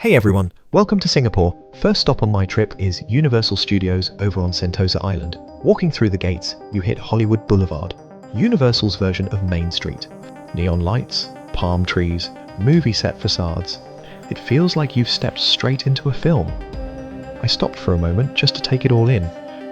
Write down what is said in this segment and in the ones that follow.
Hey everyone, welcome to Singapore. First stop on my trip is Universal Studios over on Sentosa Island. Walking through the gates, you hit Hollywood Boulevard, Universal's version of Main Street. Neon lights, palm trees, movie set facades. It feels like you've stepped straight into a film. I stopped for a moment just to take it all in,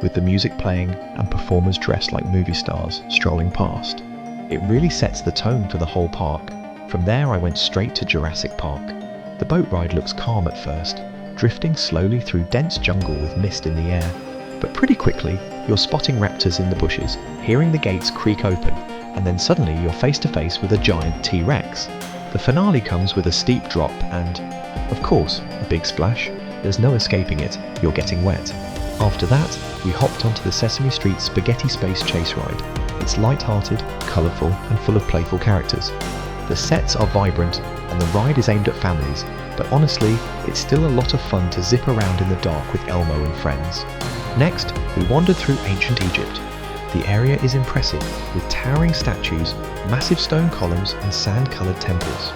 with the music playing and performers dressed like movie stars strolling past. It really sets the tone for the whole park. From there I went straight to Jurassic Park. The boat ride looks calm at first, drifting slowly through dense jungle with mist in the air. But pretty quickly, you're spotting raptors in the bushes, hearing the gates creak open, and then suddenly you're face to face with a giant T-Rex. The finale comes with a steep drop and, of course, a big splash. There's no escaping it, you're getting wet. After that, we hopped onto the Sesame Street Spaghetti Space Chase ride. It's light-hearted, colourful, and full of playful characters. The sets are vibrant, and the ride is aimed at families, but honestly, it's still a lot of fun to zip around in the dark with Elmo and friends. Next, we wandered through ancient Egypt. The area is impressive, with towering statues, massive stone columns, and sand-coloured temples.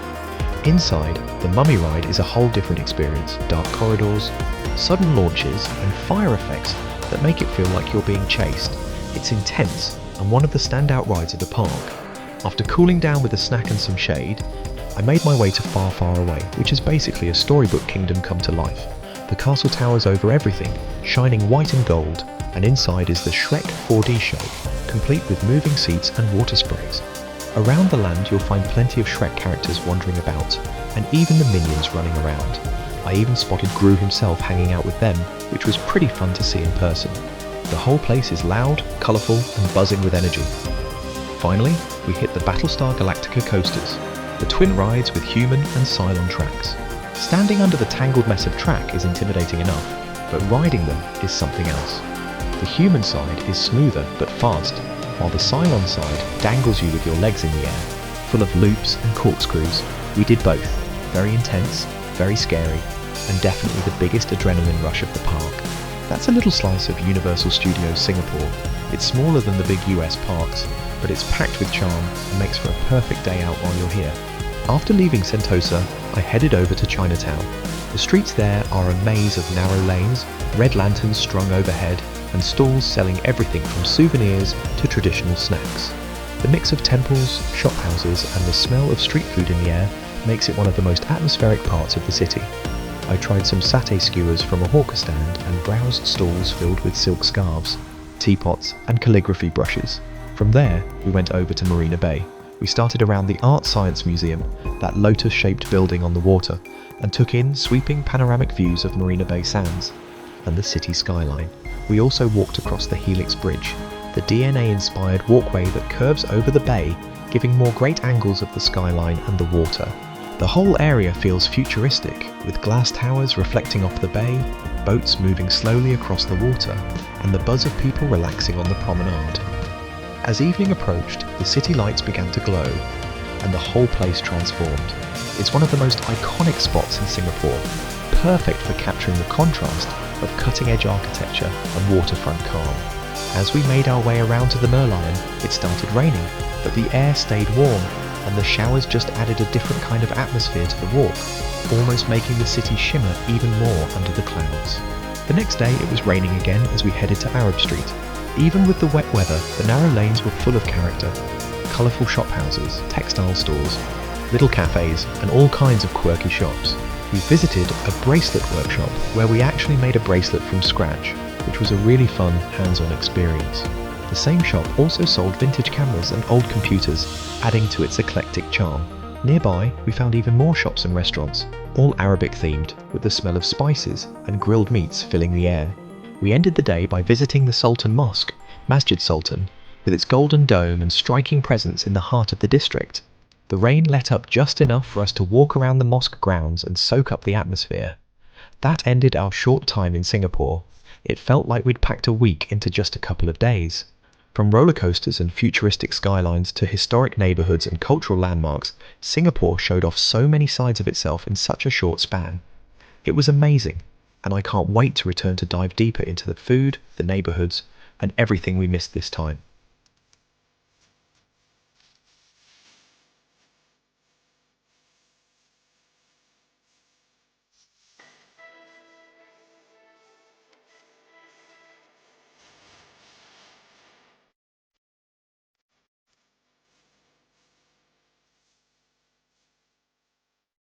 Inside, the mummy ride is a whole different experience. Dark corridors, sudden launches, and fire effects that make it feel like you're being chased. It's intense, and one of the standout rides of the park. After cooling down with a snack and some shade, I made my way to Far, Far Away, which is basically a storybook kingdom come to life. The castle towers over everything, shining white and gold, and inside is the Shrek 4D show, complete with moving seats and water sprays. Around the land you'll find plenty of Shrek characters wandering about, and even the minions running around. I even spotted Gru himself hanging out with them, which was pretty fun to see in person. The whole place is loud, colourful, and buzzing with energy. Finally, we hit the Battlestar Galactica coasters, the twin rides with Human and Cylon tracks. Standing under the tangled mess of track is intimidating enough, but riding them is something else. The Human side is smoother but fast, while the Cylon side dangles you with your legs in the air, full of loops and corkscrews. We did both. Very intense, very scary, and definitely the biggest adrenaline rush of the park. That's a little slice of Universal Studios Singapore. It's smaller than the big US parks, but it's packed with charm and makes for a perfect day out while you're here. After leaving Sentosa, I headed over to Chinatown. The streets there are a maze of narrow lanes, red lanterns strung overhead, and stalls selling everything from souvenirs to traditional snacks. The mix of temples, shophouses, and the smell of street food in the air makes it one of the most atmospheric parts of the city. I tried some satay skewers from a hawker stand and browsed stalls filled with silk scarves, teapots, and calligraphy brushes. From there, we went over to Marina Bay. We started around the ArtScience Museum, that lotus-shaped building on the water, and took in sweeping panoramic views of Marina Bay Sands and the city skyline. We also walked across the Helix Bridge, the DNA-inspired walkway that curves over the bay, giving more great angles of the skyline and the water. The whole area feels futuristic, with glass towers reflecting off the bay, boats moving slowly across the water, and the buzz of people relaxing on the promenade. As evening approached, the city lights began to glow, and the whole place transformed. It's one of the most iconic spots in Singapore, perfect for capturing the contrast of cutting-edge architecture and waterfront calm. As we made our way around to the Merlion, it started raining, but the air stayed warm, and the showers just added a different kind of atmosphere to the walk, almost making the city shimmer even more under the clouds. The next day it was raining again as we headed to Arab Street. Even with the wet weather, the narrow lanes were full of character. Colourful shophouses, textile stores, little cafés, and all kinds of quirky shops. We visited a bracelet workshop where we actually made a bracelet from scratch, which was a really fun, hands-on experience. The same shop also sold vintage cameras and old computers, adding to its eclectic charm. Nearby, we found even more shops and restaurants, all Arabic themed, with the smell of spices and grilled meats filling the air. We ended the day by visiting the Sultan Mosque, Masjid Sultan, with its golden dome and striking presence in the heart of the district. The rain let up just enough for us to walk around the mosque grounds and soak up the atmosphere. That ended our short time in Singapore. It felt like we'd packed a week into just a couple of days. From roller coasters and futuristic skylines to historic neighbourhoods and cultural landmarks, Singapore showed off so many sides of itself in such a short span. It was amazing, and I can't wait to return to dive deeper into the food, the neighbourhoods, and everything we missed this time.